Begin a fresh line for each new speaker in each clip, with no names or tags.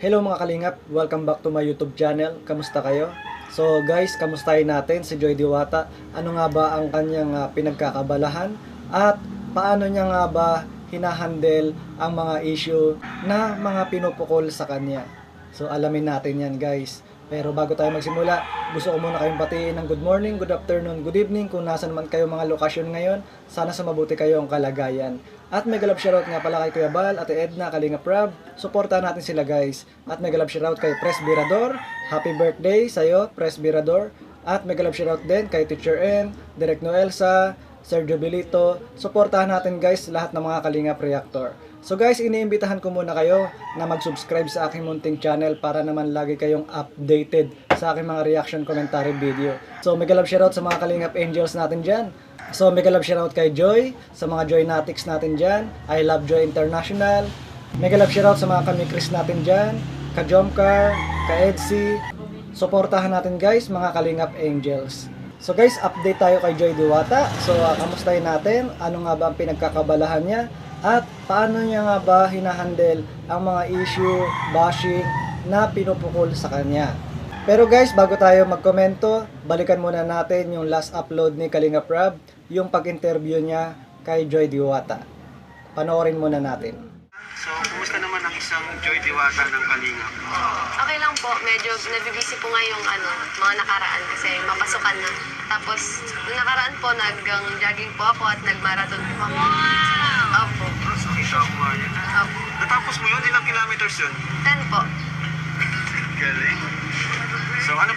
Hello mga kalingap, welcome back to my YouTube channel. Kamusta kayo? So guys, kamustahin natin si Joy Diwata. Ano nga ba ang kanyang pinagkakabalahan at paano niya nga ba hinahandle ang mga issue na mga pinupukol sa kanya. So alamin natin yan guys. Pero bago tayo magsimula, gusto ko muna kayong batiin ng good morning, good afternoon, good evening kung nasa naman kayo mga lokasyon ngayon. Sana sa mabuti kayo ang kalagayan. At mega love shoutout nga pala kay Kuya Bal, Ate Edna, Kalinga Prab. Suportahan natin sila guys. At mega love shoutout kay Presbyrador. Happy birthday sa'yo, Presbyrador. At mega love shoutout din kay Teacher N, Direk Noelsa, Sergio Belito. Suportahan natin guys lahat ng mga Kalingap Reactor. So guys, iniimbitahan ko muna kayo na mag-subscribe sa aking munting channel para naman lagi kayong updated sa aking mga reaction commentary video. So mega love shoutout sa mga Kalingap Angels natin dyan. So mega love shoutout kay Joy, sa mga Joy Natics natin dyan. I Love Joy International. Mega love shoutout sa mga Kamikris natin dyan. Ka Jomcar, ka Edsy. Suportahan natin guys mga Kalingap Angels. So guys, update tayo kay Joy Diwata. So kamustahin natin, ano nga ba ang pinagkakabalahan niya at paano niya nga ba hinahandle ang mga issue, bashing na pinupukol sa kanya. Pero guys, bago tayo magkomento, balikan muna natin yung last upload ni Kalinga Prab, yung pag-interview niya kay Joy Diwata. Panoorin muna natin.
So, kumusta naman ang isang Joy Diwata ng Kalinga?
Okay lang po, medyo nabibisi po nga yung mga nakaraan kasi mapasukan na. Tapos, nung nakaraan po, nag-jogging po ako at nag-marathon po kami. Opo.
Nakita ko nga yun.
Opo.
Natapos mo yun? Ilang kilometers yun?
10 po.
Galing. So, ano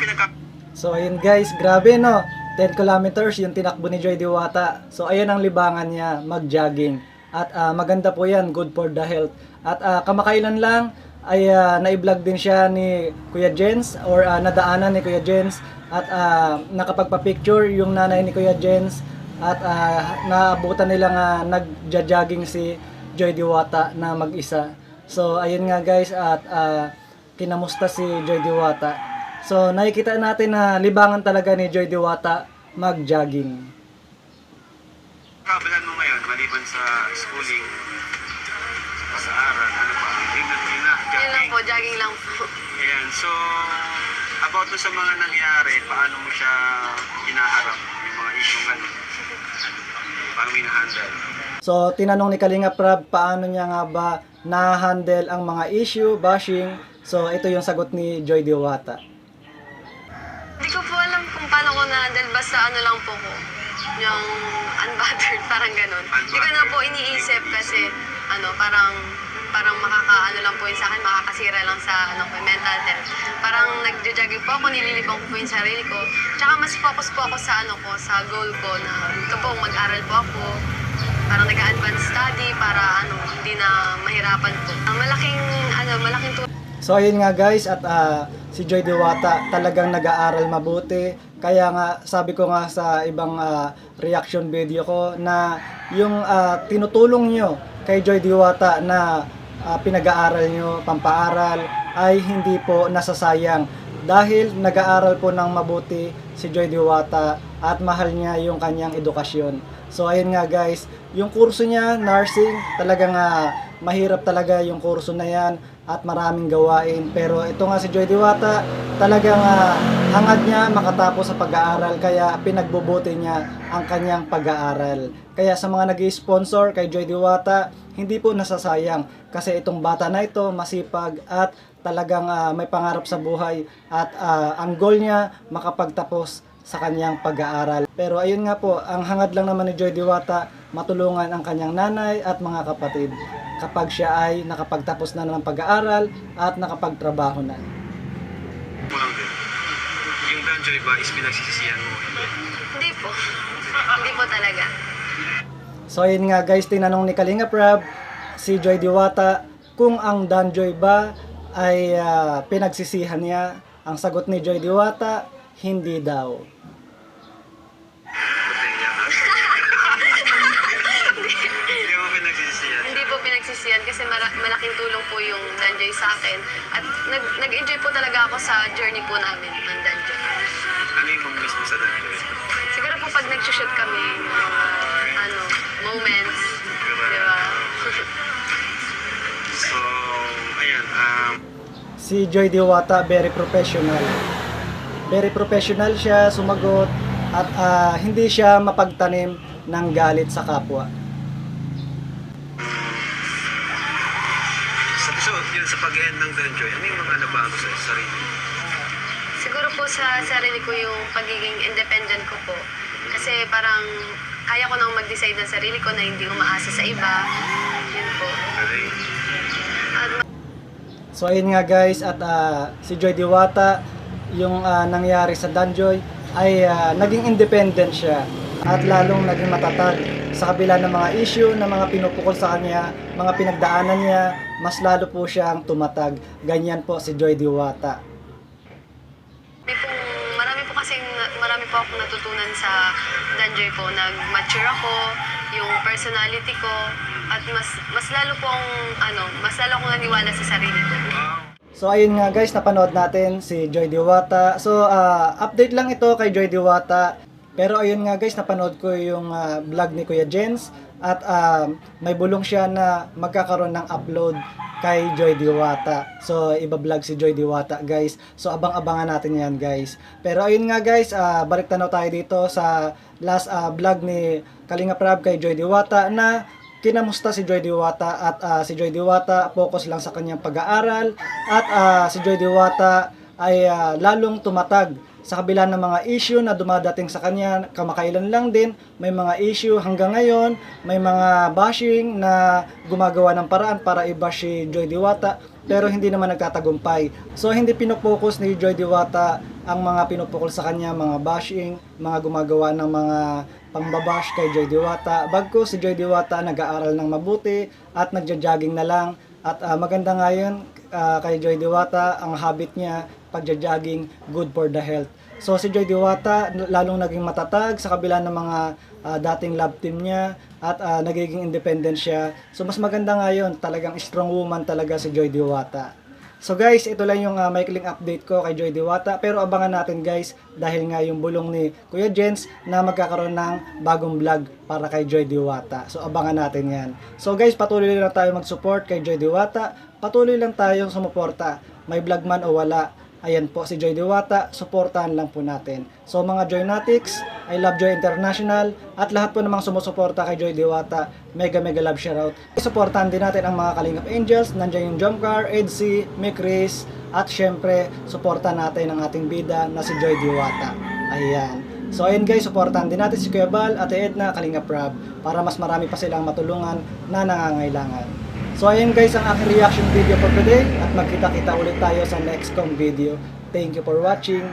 So ayun guys, grabe no. 10 kilometers yung tinakbo ni Joy Diwata. So ayun ang libangan niya, mag-jogging. At maganda po yan, good for the health. At kamakailan lang ay na-vlog din siya ni Kuya Jens or nadaanan ni Kuya Jens at nakapagpa-picture yung nanay ni Kuya Jens at naabutan nilang nag-jogging si Joy Diwata na mag-isa. So ayun nga guys at kinamusta si Joy Diwata. So nakikita natin na libangan talaga ni Joy Diwata mag-jogging.
kabalan mo ngayon, maliban sa schooling, sa aral, ano pa? Yun na,
Yun lang
jogging.
po, jogging lang po.
Ayan, so, about sa mga nangyari, paano mo siya hinaharap? Yung mga issue ano? Paano mo hinahandle?
So tinanong ni Kalinga Prab paano niya nga ba na-handle ang mga issue, bashing. So ito yung sagot ni Joy Diwata.
Hindi ko po alam kung paano ko na-handle, basta ano lang po ko. Yung unbothered, parang ganun. Hindi ko na po iniisip kasi parang makakaano lang po yun sa akin, makakasira lang sa mental health. Parang nagja-jogging po ako, nililibang ko po yung sarili ko. Tsaka mas focus po ako sa sa goal ko na ito po, mag-aral po ako. Parang nag-advance study para hindi na mahirapan po. Ang malaking tulong.
So ayun nga guys at si Joy Diwata talagang nag-aaral mabuti. Kaya nga sabi ko nga sa ibang reaction video ko na yung tinutulong nyo kay Joy Diwata na pinag-aaral nyo, pampaaral ay hindi po nasasayang. Dahil nag-aaral po ng mabuti si Joy Diwata at mahal niya yung kanyang edukasyon. So ayun nga guys, yung kurso niya, nursing, talagang mahirap talaga yung kurso na yan at maraming gawain. Pero ito nga si Joy Diwata, talagang hangad niya makatapos sa pag-aaral kaya pinagbubuti niya ang kanyang pag-aaral. Kaya sa mga nag-sponsor kay Joy Diwata, hindi po nasasayang kasi itong bata na ito masipag at talagang may pangarap sa buhay at ang goal niya makapagtapos sa kanyang pag-aaral. Pero ayun nga po, ang hangad lang naman ni Joy Diwata, matulungan ang kanyang nanay at mga kapatid kapag siya ay nakapagtapos na ng pag-aaral at nakapagtrabaho na.
Mo lang din. Yung Danjoy ba is pinagsisisihan mo?
Hindi po. Hindi po talaga.
So ayun nga guys, tinanong ni Kalinga Prab si Joy Diwata kung ang Danjoy ba ay pinagsisihan niya. Ang sagot ni Joy Diwata, hindi daw.
Hindi mo pinagsisisihan.
Hindi po pinagsisiyan kasi malaking tulong po yung Danjoy sa akin. At nag-enjoy po talaga ako sa journey po namin ng Danjoy.
Ano yung miss mo sa Danjoy?
Siguro po pag nag-shoot kami, moments, di ba?
So, ayan,
si Joy Diwata very professional. Very professional siya sumagot at hindi siya mapagtanim ng galit sa kapwa.
So, yun sa pag-end ng Danjoy, ano yung mga nabago sa sarili?
Siguro po sa sarili ko yung pagiging independent ko po. Kasi parang kaya ko nang mag-decide ng sarili ko na hindi umaasa sa iba. Yun po.
Okay.
At
So ayun nga guys, at si Joy Diwata, yung nangyari sa Danjoy ay naging independent siya at lalong naging matatag sa kabila ng mga issue na mga pinupukol sa kanya, mga pinagdaanan niya, mas lalo po siyang tumatag. Ganyan po si Joy Diwata.
marami po akong natutunan sa Danjoy po. Nag-mature ako, yung personality ko, at mas lalo pong mas lalo akong naniwala sa sarili ko.
So ayun nga guys, napanood natin si Joy Diwata. So update lang ito kay Joy Diwata. Pero ayun nga guys, napanood ko yung vlog ni Kuya Jens at may bulong siya na magkakaroon ng upload kay Joy Diwata. So iba-vlog si Joy Diwata guys. So abang-abangan natin yan guys. Pero ayun nga guys, balik tanaw tayo dito sa last vlog ni Kalinga Prab kay Joy Diwata na kinamusta si Joy Diwata at si Joy Diwata focus lang sa kanyang pag-aaral at si Joy Diwata ay lalong tumatag sa kabila ng mga issue na dumadating sa kanya. Kamakailan lang din may mga issue hanggang ngayon, may mga bashing na gumagawa ng paraan para i-bash si Joy Diwata pero hindi naman nagtatagumpay. So hindi pinopokus ni Joy Diwata ang mga pinupukol sa kanya, mga bashing, mga gumagawa ng mga pangbabash kay Joy Diwata. Bagkus si Joy Diwata nag-aaral ng mabuti at nagja-jogging na lang. At maganda nga yun kay Joy Diwata, ang habit niya, pagja-jogging, good for the health. So si Joy Diwata lalong naging matatag sa kabila ng mga dating love team niya at nagiging independent siya. So mas maganda nga yun, talagang strong woman talaga si Joy Diwata. So guys, ito lang yung maikling update ko kay Joy Diwata. Pero abangan natin guys, dahil nga yung bulong ni Kuya Jens na magkakaroon ng bagong vlog para kay Joy Diwata. So abangan natin yan. So guys, patuloy lang tayo mag-support kay Joy Diwata. Patuloy lang tayong sumuporta. May vlog man o wala, ayan po si Joy Diwata, suportahan lang po natin. So mga Joynatics, I love Joy International, at lahat po namang sumusuporta kay Joy Diwata, mega love shoutout. Suportahan din natin ang mga Kalingap Angels, nandiyan yung Jomcar, Edsy, Mikris, at syempre, suportahan natin ang ating bida na si Joy Diwata. Ayan. So ayun guys, suportahan din natin si Kuya Bal, Ate Edna, Kalingap Prab, para mas marami pa silang matulungan na nangangailangan. So ayun guys ang aking reaction video for today at magkita-kita ulit tayo sa next kong video. Thank you for watching.